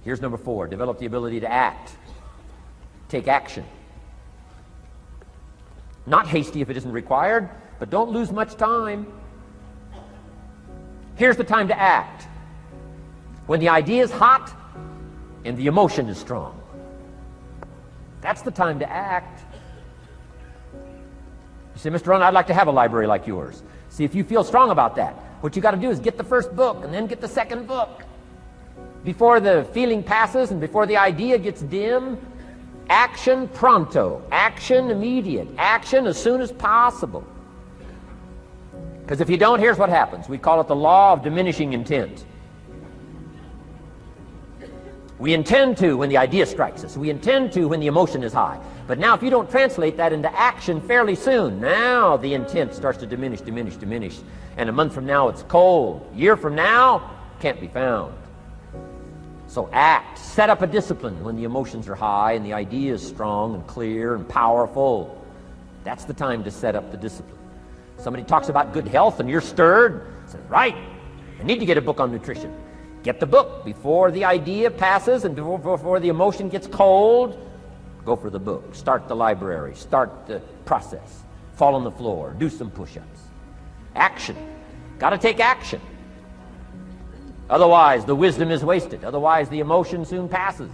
Here's number 4. Develop the ability to act. Take action. Not hasty if it isn't required, but don't lose much time. Here's the time to act. When the idea is hot and the emotion is strong. That's the time to act. You say, Mr. Rohn, I'd like to have a library like yours. See, if you feel strong about that, what you got to do is get the first book and then get the second book. Before the feeling passes and before the idea gets dim, action pronto, action immediate, action as soon as possible. Because if you don't, here's what happens. We call it the law of diminishing intent. We intend to when the idea strikes us. We intend to when the emotion is high. But now if you don't translate that into action fairly soon, now the intent starts to diminish. And a month from now it's cold. A year from now, can't be found. So act. Set up a discipline when the emotions are high and the idea is strong and clear and powerful. That's the time to set up the discipline. Somebody talks about good health and you're stirred. Say, right, I need to get a book on nutrition. Get the book before the idea passes and before the emotion gets cold. Go for the book. Start the library. Start the process. Fall on the floor. Do some push-ups. Action. Got to take action. Otherwise, the wisdom is wasted. Otherwise, the emotion soon passes.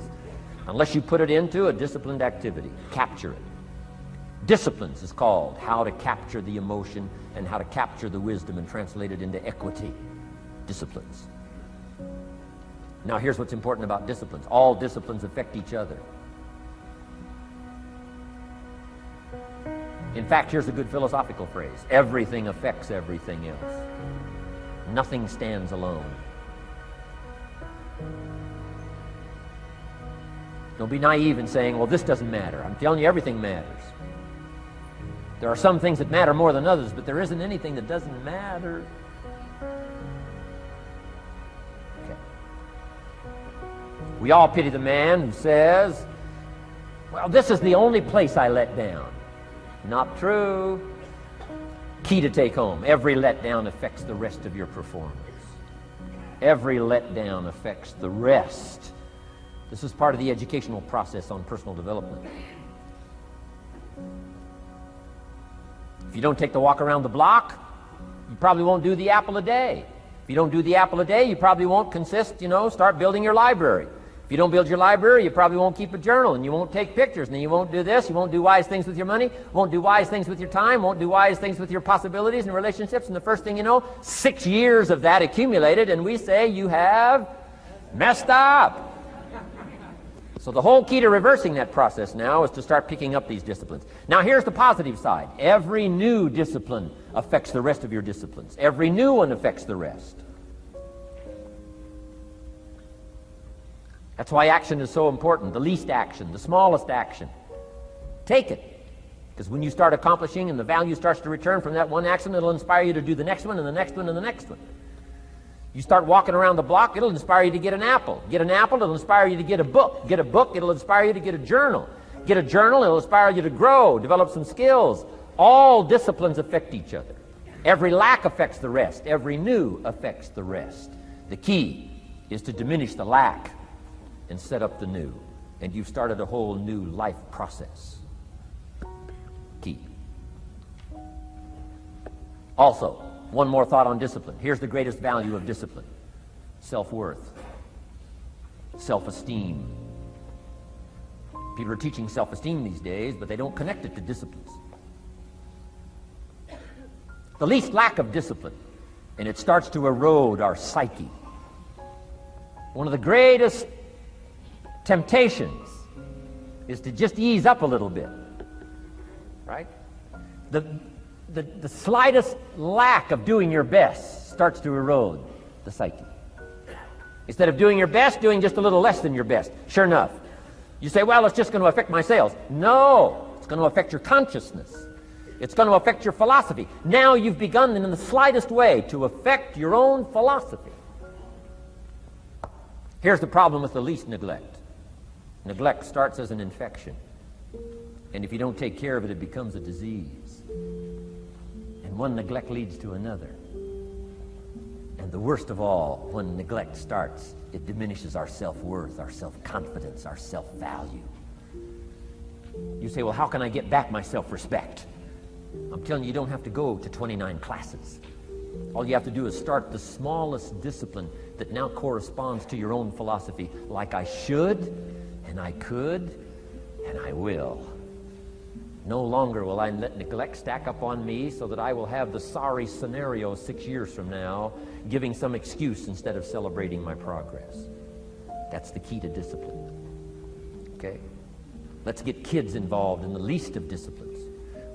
Unless you put it into a disciplined activity. Capture it. Disciplines is called how to capture the emotion and how to capture the wisdom and translate it into equity. Disciplines. Now, here's what's important about disciplines. All disciplines affect each other. In fact, here's a good philosophical phrase. Everything affects everything else. Nothing stands alone. Don't be naive in saying, well, this doesn't matter. I'm telling you, everything matters. There are some things that matter more than others, but there isn't anything that doesn't matter. Okay. We all pity the man who says, well, this is the only place I let down. Not true. Key to take home. Every letdown affects the rest of your performance. Every letdown affects the rest. This is part of the educational process on personal development. If you don't take the walk around the block, you probably won't do the apple a day. If you don't do the apple a day, you probably won't start building your library. If you don't build your library, you probably won't keep a journal, and you won't take pictures, and then you won't do this, you won't do wise things with your money, won't do wise things with your time, won't do wise things with your possibilities and relationships, and the first thing you know, 6 years of that accumulated, and we say you have messed up. So the whole key to reversing that process now is to start picking up these disciplines. Now here's the positive side. Every new discipline affects the rest of your disciplines. Every new one affects the rest. That's why action is so important. The least action, the smallest action. Take it. Because when you start accomplishing and the value starts to return from that one action, it'll inspire you to do the next one and the next one and the next one. You start walking around the block, it'll inspire you to get an apple. Get an apple, it'll inspire you to get a book. Get a book, it'll inspire you to get a journal. Get a journal, it'll inspire you to grow, develop some skills. All disciplines affect each other. Every lack affects the rest. Every new affects the rest. The key is to diminish the lack and set up the new. And you've started a whole new life process. Key. Also, one more thought on discipline. Here's the greatest value of discipline. Self-worth. Self-esteem. People are teaching self-esteem these days, but they don't connect it to disciplines. The least lack of discipline, and it starts to erode our psyche. One of the greatest temptations is to just ease up a little bit, right? The slightest lack of doing your best starts to erode the psyche. Instead of doing your best, doing just a little less than your best. Sure enough, you say, well, it's just going to affect my sales. No, it's going to affect your consciousness. It's going to affect your philosophy. Now you've begun in the slightest way to affect your own philosophy. Here's the problem with the least neglect. Neglect starts as an infection. And if you don't take care of it, it becomes a disease. And one neglect leads to another. And the worst of all, when neglect starts, it diminishes our self-worth, our self-confidence, our self-value. You say, well, how can I get back my self-respect? I'm telling you, you don't have to go to 29 classes. All you have to do is start the smallest discipline that now corresponds to your own philosophy, like I should, and I could, and I will. No longer will I let neglect stack up on me so that I will have the sorry scenario 6 years from now, giving some excuse instead of celebrating my progress. That's the key to discipline. Okay? Let's get kids involved in the least of disciplines.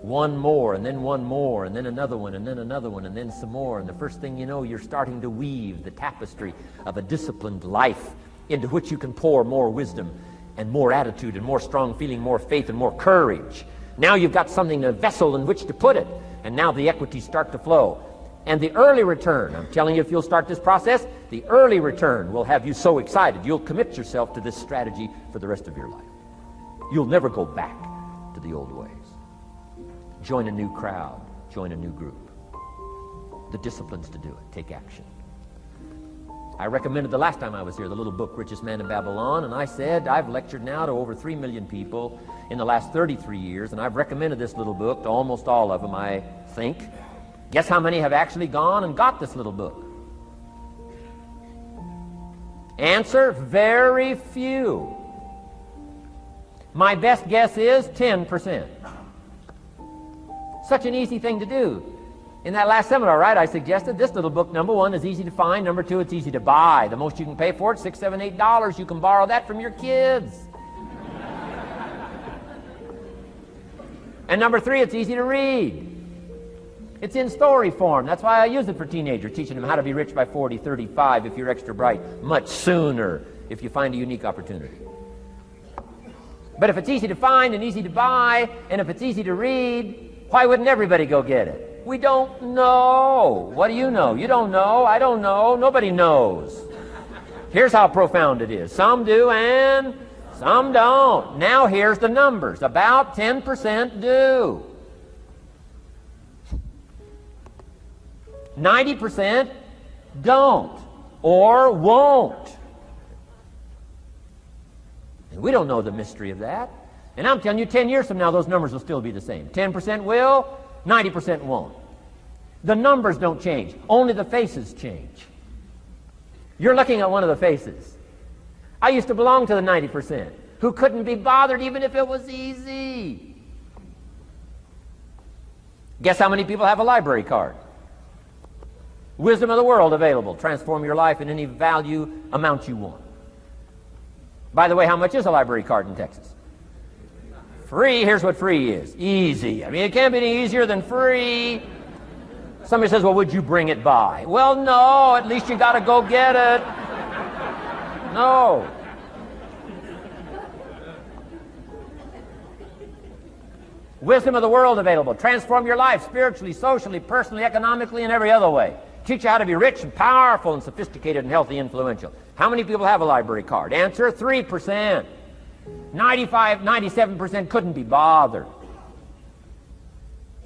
One more, and then one more, and then another one, and then another one, and then some more. And the first thing you know, you're starting to weave the tapestry of a disciplined life into which you can pour more wisdom and more attitude and more strong feeling, more faith and more courage. Now you've got something, a vessel in which to put it. And now the equities start to flow. And the early return, I'm telling you, if you'll start this process, the early return will have you so excited. You'll commit yourself to this strategy for the rest of your life. You'll never go back to the old ways. Join a new crowd. Join a new group. The disciplines to do it. Take action. I recommended the last time I was here the little book, Richest Man in Babylon, and I said I've lectured now to over 3 million people in the last 33 years, and I've recommended this little book to almost all of them, I think. Guess how many have actually gone and got this little book? Answer, very few. My best guess is 10%. Such an easy thing to do. In that last seminar, right, I suggested this little book, number one, is easy to find. Number two, it's easy to buy. The most you can pay for it, $6, $7, $8. You can borrow that from your kids. And number three, it's easy to read. It's in story form. That's why I use it for teenagers, teaching them how to be rich by 40, 35 if you're extra bright, much sooner if you find a unique opportunity. But if it's easy to find and easy to buy, and if it's easy to read, why wouldn't everybody go get it? We don't know. What do you know? You don't know. I don't know. Nobody knows. Here's how profound it is. Some do and some don't. Now here's the numbers. About 10% do. 90% don't or won't. And we don't know the mystery of that. And I'm telling you, 10 years from now, those numbers will still be the same. 10% will, 90% won't. The numbers don't change. Only the faces change. You're looking at one of the faces. I used to belong to the 90% who couldn't be bothered even if it was easy. Guess how many people have a library card? Wisdom of the world available. Transform your life in any value amount you want. By the way, how much is a library card in Texas? Free. Here's what free is. Easy. I mean, it can't be any easier than free. Somebody says, well, would you bring it by? Well, no. At least you got to go get it. No. Wisdom of the world available. Transform your life spiritually, socially, personally, economically, and every other way. Teach you how to be rich and powerful and sophisticated and healthy, influential. How many people have a library card? Answer, 3%. 95, 97% couldn't be bothered.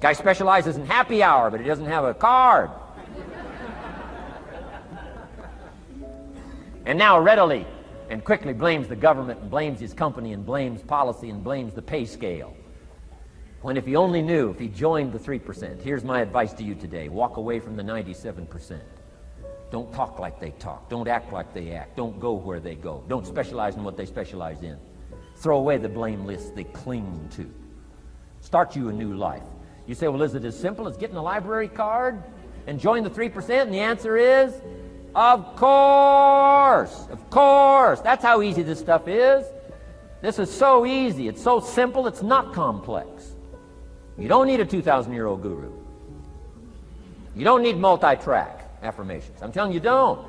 Guy specializes in happy hour, but he doesn't have a card. And now readily and quickly blames the government and blames his company and blames policy and blames the pay scale. When if he only knew, if he joined the 3%, here's my advice to you today. Walk away from the 97%. Don't talk like they talk. Don't act like they act. Don't go where they go. Don't specialize in what they specialize in. Throw away the blame list they cling to. Start you a new life. You say, well, is it as simple as getting a library card and join the 3%? And the answer is, of course. Of course. That's how easy this stuff is. This is so easy. It's so simple. It's not complex. You don't need a 2,000-year-old guru. You don't need multi-track affirmations. I'm telling you, don't.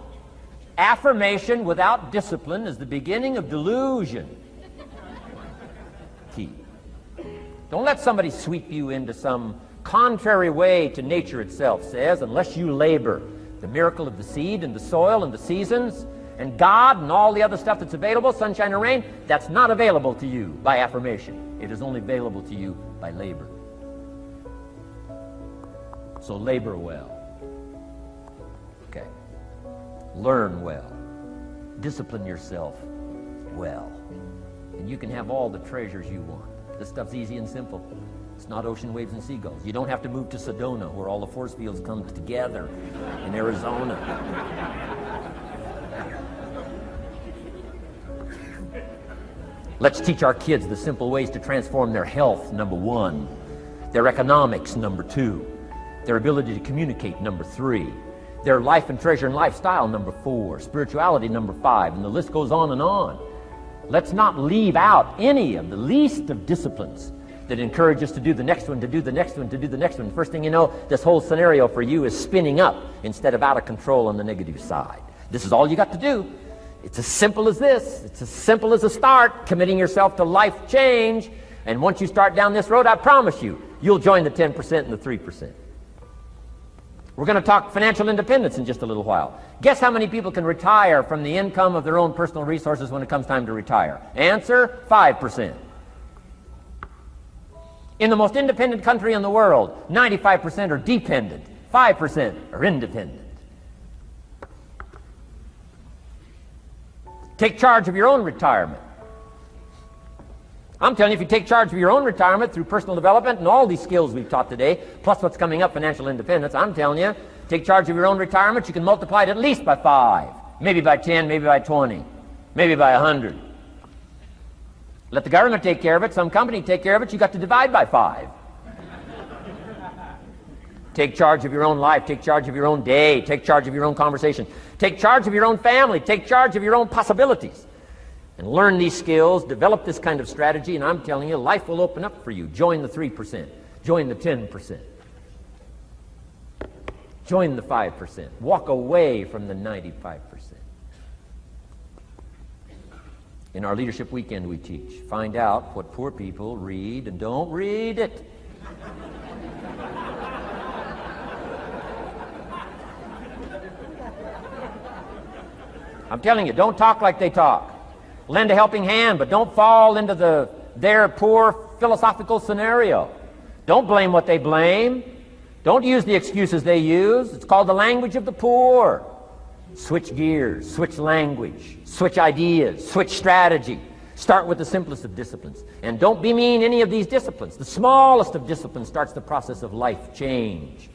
Affirmation without discipline is the beginning of delusion. Key. Don't let somebody sweep you into some contrary way to nature itself says, unless you labor. The miracle of the seed and the soil and the seasons and God and all the other stuff that's available, sunshine and rain, that's not available to you by affirmation. It is only available to you by labor. So labor well. Okay. Learn well. Discipline yourself well. And you can have all the treasures you want. This stuff's easy and simple. It's not ocean waves and seagulls. You don't have to move to Sedona, where all the force fields come together in Arizona. Let's teach our kids the simple ways to transform their health, number 1. Their economics, number 2. Their ability to communicate, number 3. Their life and treasure and lifestyle, number 4. Spirituality, number 5. And the list goes on and on. Let's not leave out any of the least of disciplines that encourage us to do the next one, to do the next one, to do the next one. First thing you know, this whole scenario for you is spinning up instead of out of control on the negative side. This is all you got to do. It's as simple as this. It's as simple as a start, committing yourself to life change. And once you start down this road, I promise you, you'll join the 10% and the 3%. We're going to talk financial independence in just a little while. Guess how many people can retire from the income of their own personal resources when it comes time to retire? Answer, 5%. In the most independent country in the world, 95% are dependent, 5% are independent. Take charge of your own retirement. I'm telling you, if you take charge of your own retirement through personal development and all these skills we've taught today, plus what's coming up, financial independence, I'm telling you, take charge of your own retirement, you can multiply it at least by 5, maybe by 10, maybe by 20, maybe by 100. Let the government take care of it, some company take care of it, you got to divide by 5. Take charge of your own life, take charge of your own day, take charge of your own conversation, take charge of your own family, take charge of your own possibilities. And learn these skills, develop this kind of strategy, and I'm telling you, life will open up for you. Join the 3%. Join the 10%. Join the 5%. Walk away from the 95%. In our Leadership Weekend we teach, find out what poor people read and don't read it. I'm telling you, don't talk like they talk. Lend a helping hand, but don't fall into their poor philosophical scenario. Don't blame what they blame. Don't use the excuses they use. It's called the language of the poor. Switch gears, switch language, switch ideas, switch strategy. Start with the simplest of disciplines. And don't bemean any of these disciplines. The smallest of disciplines starts the process of life change.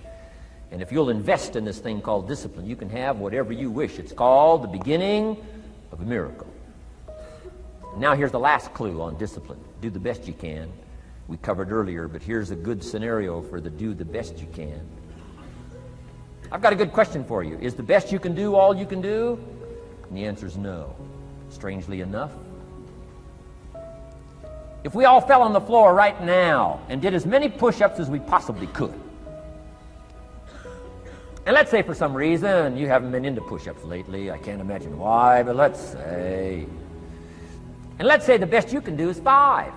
And if you'll invest in this thing called discipline, you can have whatever you wish. It's called the beginning of a miracle. Now here's the last clue on discipline. Do the best you can. We covered earlier, but here's a good scenario for the do the best you can. I've got a good question for you. Is the best you can do all you can do? And the answer is no. Strangely enough. If we all fell on the floor right now and did as many push-ups as we possibly could, and let's say for some reason you haven't been into push-ups lately, I can't imagine why, but let's say... And let's say the best you can do is 5.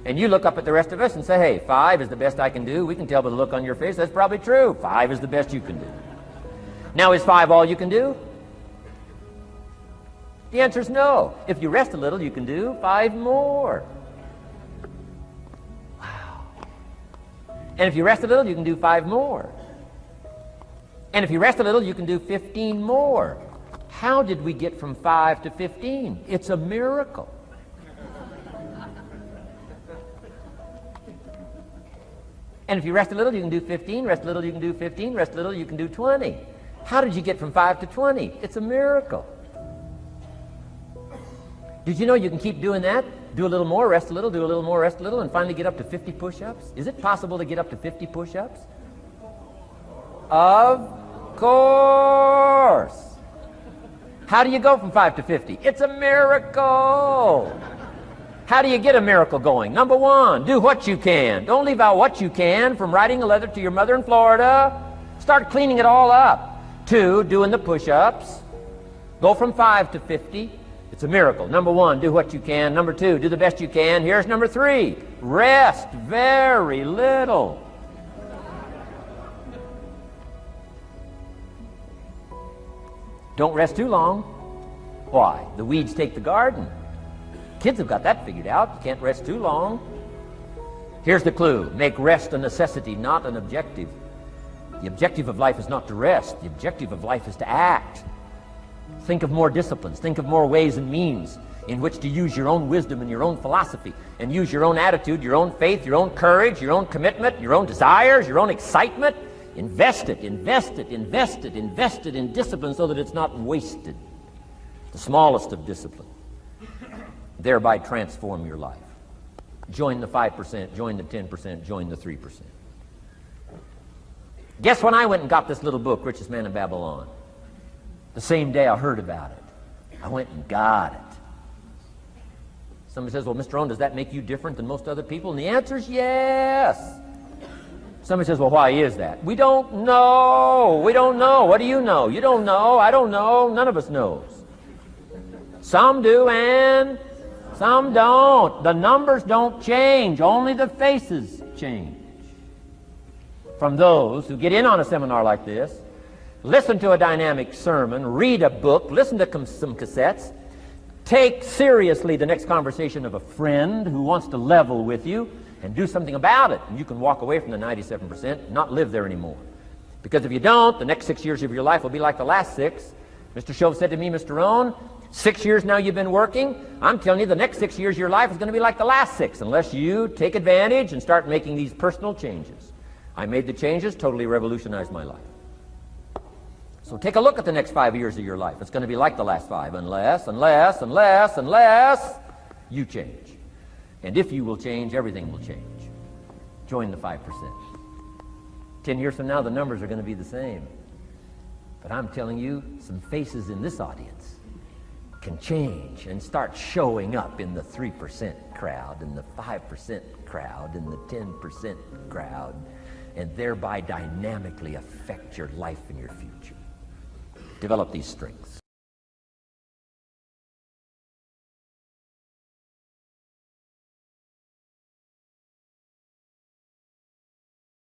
And you look up at the rest of us and say, hey, 5 is the best I can do. We can tell by the look on your face that's probably true. 5 is the best you can do. Now, is 5 all you can do? The answer is no. If you rest a little, you can do 5 more. Wow. And if you rest a little, you can do 5 more. And if you rest a little, you can do 15 more. How did we get from 5 to 15? It's a miracle. And if you rest a little, you can do 15. Rest a little, you can do 15. Rest a little, you can do 20. How did you get from 5 to 20? It's a miracle. Did you know you can keep doing that? Do a little more, rest a little, do a little more, rest a little, and finally get up to 50 push-ups? Is it possible to get up to 50 push-ups? Of course. How do you go from 5 to 50? It's a miracle. How do you get a miracle going? Number 1, do what you can. Don't leave out what you can, from writing a letter to your mother in Florida. Start cleaning it all up. 2, doing the push-ups. Go from 5 to 50. It's a miracle. Number 1, do what you can. Number 2, do the best you can. Here's number 3, rest very little. Don't rest too long. Why? The weeds take the garden. Kids have got that figured out. You can't rest too long. Here's the clue. Make rest a necessity, not an objective. The objective of life is not to rest. The objective of life is to act. Think of more disciplines. Think of more ways and means in which to use your own wisdom and your own philosophy, and use your own attitude, your own faith, your own courage, your own commitment, your own desires, your own excitement. Invest it, invest it, invest it, invest it in discipline so that it's not wasted. The smallest of discipline. Thereby transform your life. Join the 5%, join the 10%, join the 3%. Guess when I went and got this little book, Richest Man in Babylon? The same day I heard about it. I went and got it. Somebody says, well, Mr. Rohn, does that make you different than most other people? And the answer is yes. Somebody says, well, why is that? We don't know. We don't know. What do you know? You don't know. I don't know. None of us knows. Some do and some don't. The numbers don't change. Only the faces change. From those who get in on a seminar like this, listen to a dynamic sermon, read a book, listen to some cassettes, take seriously the next conversation of a friend who wants to level with you, and do something about it. And you can walk away from the 97% and not live there anymore. Because if you don't, the next 6 years of your life will be like the last 6. Mr. Shove said to me, Mr. Rohn, 6 years now you've been working. I'm telling you, the next 6 years of your life is going to be like the last 6 unless you take advantage and start making these personal changes. I made the changes, totally revolutionized my life. So take a look at the next 5 years of your life. It's going to be like the last 5 unless you change. And if you will change, everything will change. Join the 5%. 10 years from now, the numbers are going to be the same. But I'm telling you, some faces in this audience can change and start showing up in the 3% crowd, and the 5% crowd, and the 10% crowd, and thereby dynamically affect your life and your future. Develop these strengths.